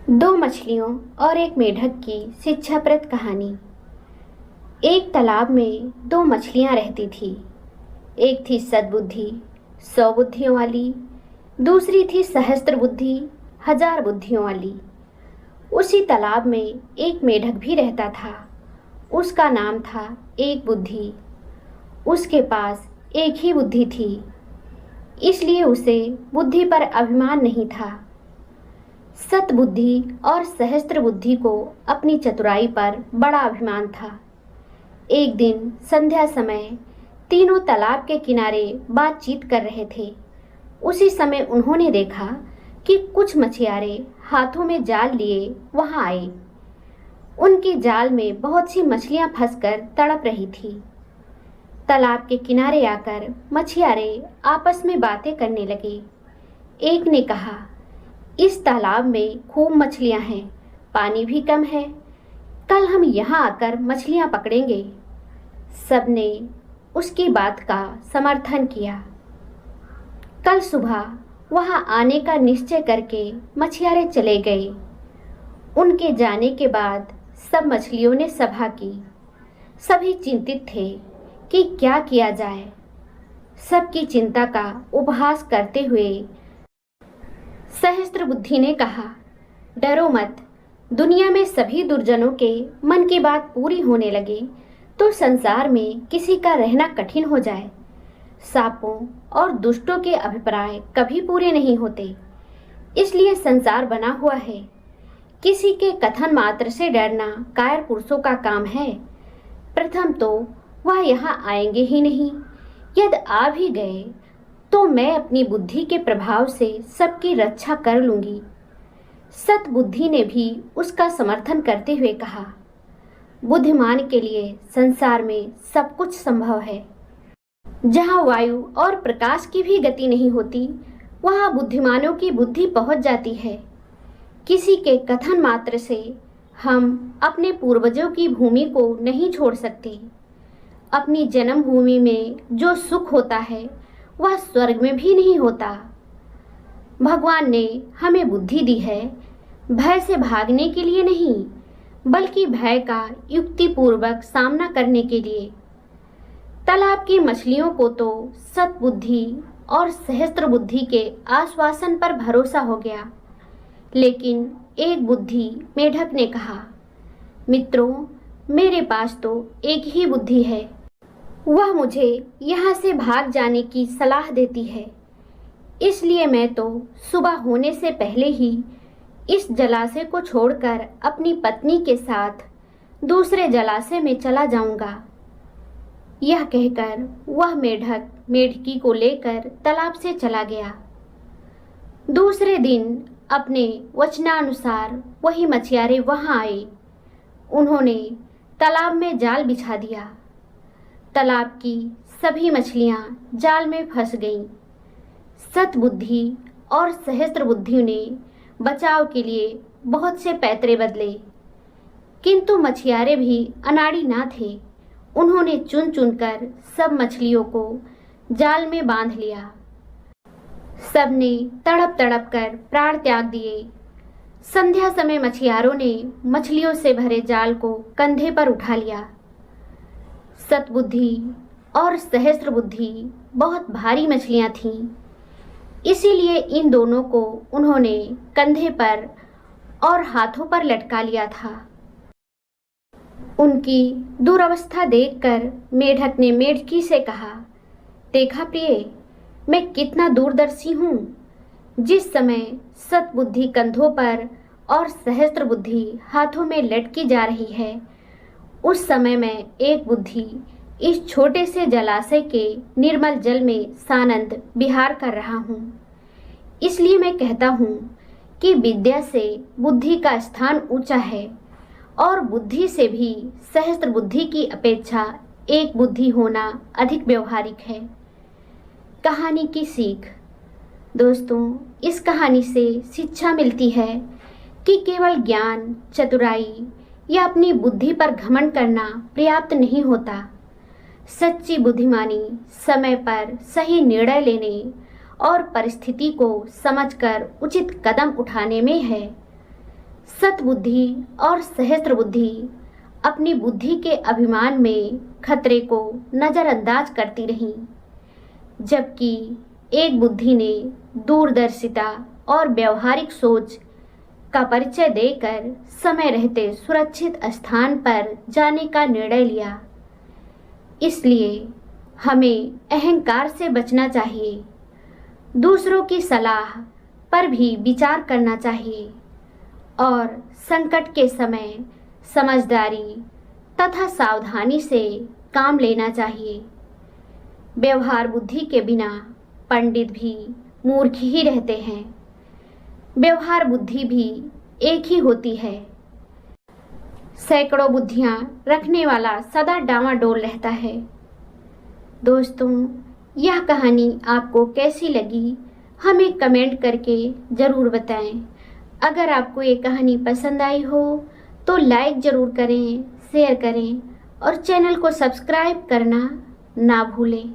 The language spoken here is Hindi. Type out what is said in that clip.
दो मछलियों और एक मेढक की शिक्षाप्रद कहानी। एक तालाब में दो मछलियां रहती थी। एक थी सद्बुद्धि, 100 बुद्धियों वाली। दूसरी थी सहस्त्र बुद्धि, 1000 बुद्धियों वाली। उसी तालाब में एक मेढक भी रहता था। उसका नाम था एक बुद्धि। उसके पास एक ही बुद्धि थी, इसलिए उसे बुद्धि पर अभिमान नहीं था। सतबुद्धि और सहस्त्र बुद्धि को अपनी चतुराई पर बड़ा अभिमान था। एक दिन संध्या समय तीनों तालाब के किनारे बातचीत कर रहे थे। उसी समय उन्होंने देखा कि कुछ मछुआरे हाथों में जाल लिए वहां आए। उनके जाल में बहुत सी मछलियां फंसकर तड़प रही थी। तालाब के किनारे आकर मछुआरे आपस में बातें करने लगे। एक ने कहा, इस तालाब में खूब मछलियां हैं, पानी भी कम है। कल हम यहाँ आकर मछलियां पकड़ेंगे। सबने उसकी बात का समर्थन किया। कल सुबह वहाँ आने का निश्चय करके मछुआरे चले गए। उनके जाने के बाद सब मछलियों ने सभा की। सभी चिंतित थे कि क्या किया जाए। सबकी चिंता का उपहास करते हुए सहस्त्र बुद्धि ने कहा, डरो मत। दुनिया में सभी दुर्जनों के मन की बात पूरी होने लगे तो संसार में किसी का रहना कठिन हो जाए। सांपों और दुष्टों के अभिप्राय कभी पूरे नहीं होते, इसलिए संसार बना हुआ है। किसी के कथन मात्र से डरना कायर पुरुषों का काम है। प्रथम तो वह यहाँ आएंगे ही नहीं। यदि आ भी गए तो मैं अपनी बुद्धि के प्रभाव से सबकी रक्षा कर लूंगी। सतबुद्धि ने भी उसका समर्थन करते हुए कहा, बुद्धिमान के लिए संसार में सब कुछ संभव है। जहाँ वायु और प्रकाश की भी गति नहीं होती, वहाँ बुद्धिमानों की बुद्धि पहुँच जाती है। किसी के कथन मात्र से हम अपने पूर्वजों की भूमि को नहीं छोड़ सकते। अपनी जन्मभूमि में जो सुख होता है वह स्वर्ग में भी नहीं होता। भगवान ने हमें बुद्धि दी है, भय से भागने के लिए नहीं, बल्कि भय का युक्तिपूर्वक सामना करने के लिए। तालाब की मछलियों को तो सतबुद्धि और सहस्त्र बुद्धि के आश्वासन पर भरोसा हो गया, लेकिन एक बुद्धि मेढक ने कहा, मित्रों, मेरे पास तो एक ही बुद्धि है। वह मुझे यहाँ से भाग जाने की सलाह देती है। इसलिए मैं तो सुबह होने से पहले ही इस जलाशय को छोड़कर अपनी पत्नी के साथ दूसरे जलाशय में चला जाऊंगा। यह कहकर वह मेढक मेढकी को लेकर तालाब से चला गया। दूसरे दिन अपने वचनानुसार वही मछुआरे वहां आए। उन्होंने तालाब में जाल बिछा दिया। तालाब की सभी मछलियां जाल में फंस गईं। सतबुद्धि और सहस्त्र बुद्धि ने बचाव के लिए बहुत से पैतरे बदले, किंतु मछुआरे भी अनाड़ी ना थे। उन्होंने चुन चुनकर सब मछलियों को जाल में बांध लिया। सबने तड़प तड़प कर प्राण त्याग दिए। संध्या समय मछुआरों ने मछलियों से भरे जाल को कंधे पर उठा लिया। सतबुद्धि और सहस्त्र बुद्धि बहुत भारी मछलियां थीं, इसीलिए इन दोनों को उन्होंने कंधे पर और हाथों पर लटका लिया था। उनकी दुर्अवस्था देखकर मेढक ने मेढकी से कहा, देखा प्रिय, मैं कितना दूरदर्शी हूँ। जिस समय सतबुद्धि कंधों पर और सहस्त्र बुद्धि हाथों में लटकी जा रही है, उस समय में एक बुद्धि इस छोटे से जलाशय के निर्मल जल में सानंद विहार कर रहा हूँ। इसलिए मैं कहता हूँ कि विद्या से बुद्धि का स्थान ऊंचा है और बुद्धि से भी सहस्त्र बुद्धि की अपेक्षा एक बुद्धि होना अधिक व्यवहारिक है। कहानी की सीख। दोस्तों, इस कहानी से शिक्षा मिलती है कि केवल ज्ञान, चतुराई या अपनी बुद्धि पर घमंड करना पर्याप्त नहीं होता। सच्ची बुद्धिमानी समय पर सही निर्णय लेने और परिस्थिति को समझकर उचित कदम उठाने में है। सतबुद्धि और सहस्त्र बुद्धि अपनी बुद्धि के अभिमान में खतरे को नजरअंदाज करती रहीं, जबकि एक बुद्धि ने दूरदर्शिता और व्यवहारिक सोच का परिचय देकर समय रहते सुरक्षित स्थान पर जाने का निर्णय लिया। इसलिए हमें अहंकार से बचना चाहिए, दूसरों की सलाह पर भी विचार करना चाहिए और संकट के समय समझदारी तथा सावधानी से काम लेना चाहिए। व्यवहार बुद्धि के बिना पंडित भी मूर्ख ही रहते हैं। व्यवहार बुद्धि भी एक ही होती है। सैकड़ों बुद्धियां रखने वाला सदा डांवाडोल रहता है। दोस्तों, यह कहानी आपको कैसी लगी हमें कमेंट करके ज़रूर बताएं। अगर आपको ये कहानी पसंद आई हो तो लाइक ज़रूर करें, शेयर करें और चैनल को सब्सक्राइब करना ना भूलें।